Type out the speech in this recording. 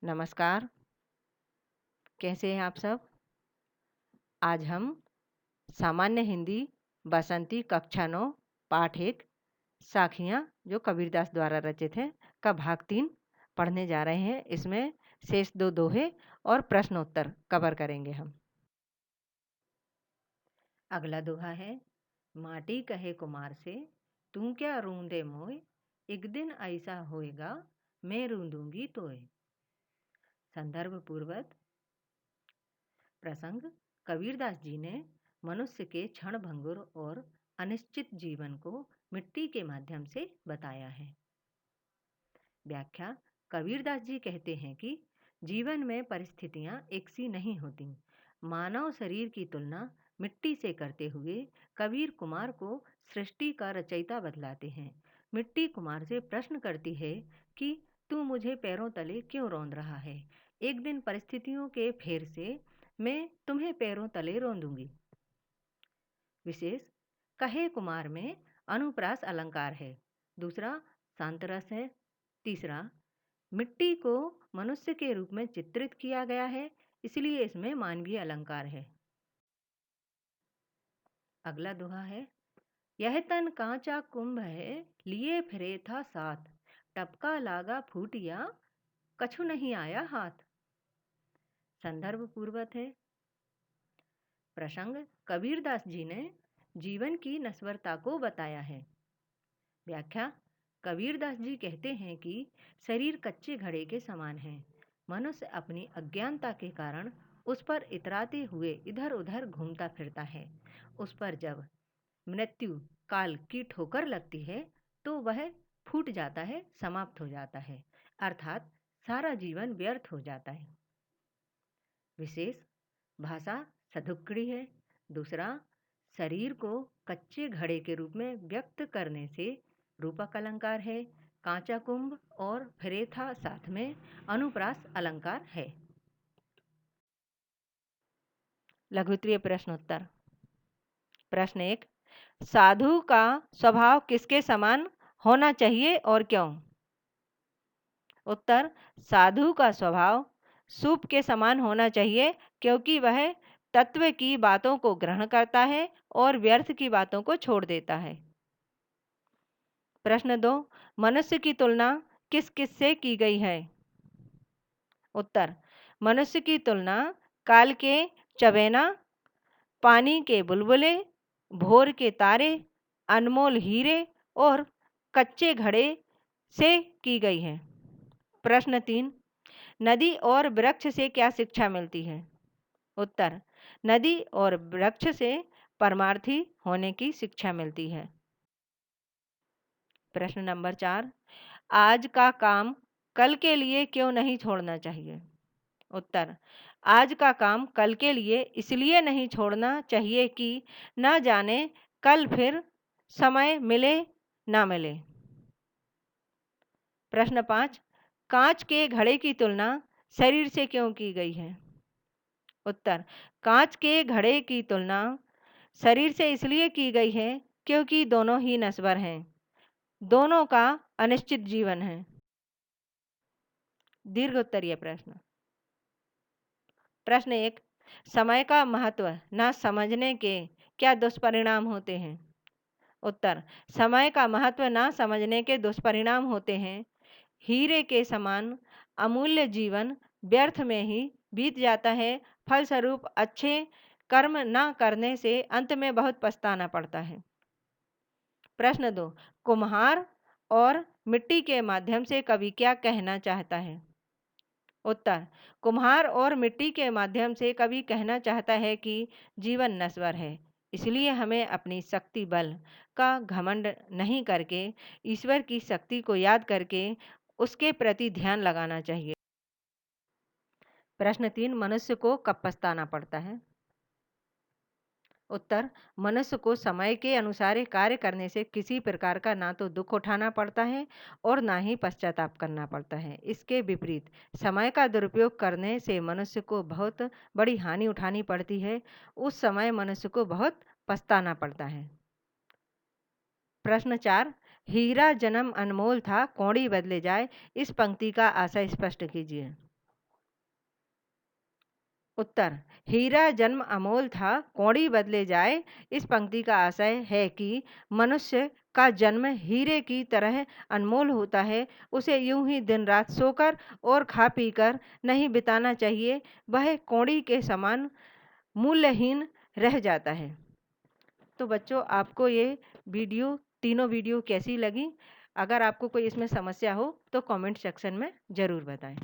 नमस्कार, कैसे हैं आप सब? आज हम सामान्य हिंदी बसंती कक्षा 9 पाठ 1 साखियाँ जो कबीरदास द्वारा रचित है का भाग 3 पढ़ने जा रहे हैं। इसमें शेष 2 दोहे और प्रश्नोत्तर कवर करेंगे हम। अगला दोहा है, माटी कहे कुम्हार से तू क्या रूंदे मोय, एक दिन ऐसा होएगा मैं रूंदूंगी तोय। संदर्भ पूर्वक प्रसंग, कबीरदास जी ने मनुष्य के क्षणभंगुर और अनिश्चित जीवन को मिट्टी के माध्यम से बताया है। व्याख्या, कबीरदास जी कहते हैं कि जीवन में परिस्थितियां एक सी नहीं होती। मानव शरीर की तुलना मिट्टी से करते हुए कबीर कुमार को सृष्टि का रचयिता बतलाते हैं। मिट्टी कुमार से प्रश्न करती है कि तू मुझे पैरों तले क्यों रौंद रहा है। एक दिन परिस्थितियों के फेर से मैं तुम्हें पैरों तले रौंदूंगी। विशेष, कहे कुमार में अनुप्रास अलंकार है। दूसरा शांतरस है। तीसरा, मिट्टी को मनुष्य के रूप में चित्रित किया गया है, इसलिए इसमें मानवीय अलंकार है। अगला दोहा है, यह तन कांचा कुंभ है, लिए फिरे था साथ, टपका लागा फूटिया, कछु नहीं आया हाथ। संदर्भ पूर्वक है। प्रसंग, कबीरदास जी ने जीवन की नश्वरता को बताया है। व्याख्या, कबीरदास जी कहते हैं कि शरीर कच्चे घड़े के समान है। मनुष्य अपनी अज्ञानता के कारण उस पर इतराते हुए इधर उधर घूमता फिरता है। उस पर जब मृत्यु काल की ठोकर लगती है तो वह फूट जाता है, समाप्त हो जाता है, अर्थात सारा जीवन व्यर्थ हो जाता है। विशेष, भाषा सधुक्कड़ी है। दूसरा, शरीर को कच्चे घड़े के रूप में व्यक्त करने से रूपक अलंकार है। कांचा कुंभ और फिरे था साथ में अनुप्रास अलंकार है। लघुत्तरीय प्रश्नोत्तर। प्रश्न 1, साधु का स्वभाव किसके समान होना चाहिए और क्यों? उत्तर, साधु का स्वभाव सूप के समान होना चाहिए क्योंकि वह तत्व की बातों को ग्रहण करता है और व्यर्थ की बातों को छोड़ देता है। प्रश्न 2, मनुष्य की तुलना किस किस से की गई है? उत्तर, मनुष्य की तुलना काल के चबेना, पानी के बुलबुले, भोर के तारे, अनमोल हीरे और कच्चे घड़े से की गई है। प्रश्न 3, नदी और वृक्ष से क्या शिक्षा मिलती है? उत्तर, नदी और वृक्ष से परमार्थी होने की शिक्षा मिलती है। प्रश्न नंबर 4, आज का काम कल के लिए क्यों नहीं छोड़ना चाहिए? उत्तर, आज का काम कल के लिए इसलिए नहीं छोड़ना चाहिए कि न जाने कल फिर समय मिले ना मिले। प्रश्न 5, कांच के घड़े की तुलना शरीर से क्यों की गई है? उत्तर, कांच के घड़े की तुलना शरीर से इसलिए की गई है क्योंकि दोनों ही नश्वर हैं, दोनों का अनिश्चित जीवन है। दीर्घ उत्तरीय प्रश्न। प्रश्न 1, समय का महत्व न समझने के क्या दुष्परिणाम होते हैं? उत्तर, समय का महत्व न समझने के दुष्परिणाम होते हैं। हीरे के समान अमूल्य जीवन व्यर्थ में ही बीत जाता है। फलस्वरूप अच्छे कर्म न करने से अंत में बहुत पछताना पड़ता है। प्रश्न 2, कुम्हार और मिट्टी के माध्यम से कवि क्या कहना चाहता है? उत्तर, कुम्हार और मिट्टी के माध्यम से कवि कहना चाहता है कि जीवन नश्वर है, इसलिए हमें अपनी शक्ति बल का घमंड नहीं करके ईश्वर की शक्ति को याद करके उसके प्रति ध्यान लगाना चाहिए। प्रश्न 3, मनुष्य को कब पछताना पड़ता है? उत्तर, मनुष्य को समय के अनुसार कार्य करने से किसी प्रकार का ना तो दुख उठाना पड़ता है और ना ही पश्चाताप करना पड़ता है। इसके विपरीत समय का दुरुपयोग करने से मनुष्य को बहुत बड़ी हानि उठानी पड़ती है। उस समय मनुष्य को बहुत पछताना पड़ता है। प्रश्न 4, हीरा जन्म अनमोल था, कौड़ी बदले जाए, इस पंक्ति का आशय स्पष्ट कीजिए। उत्तर, हीरा जन्म अमोल था, कौड़ी बदले जाए। इस पंक्ति का आशय है कि मनुष्य का जन्म हीरे की तरह अनमोल होता है। उसे यूं ही दिन रात सोकर और खा पीकर नहीं बिताना चाहिए। वह कौड़ी के समान मूल्यहीन रह जाता है। तो बच्चों, आपको ये तीनों वीडियो कैसी लगी? अगर आपको कोई इसमें समस्या हो तो कमेंट सेक्शन में ज़रूर बताएं।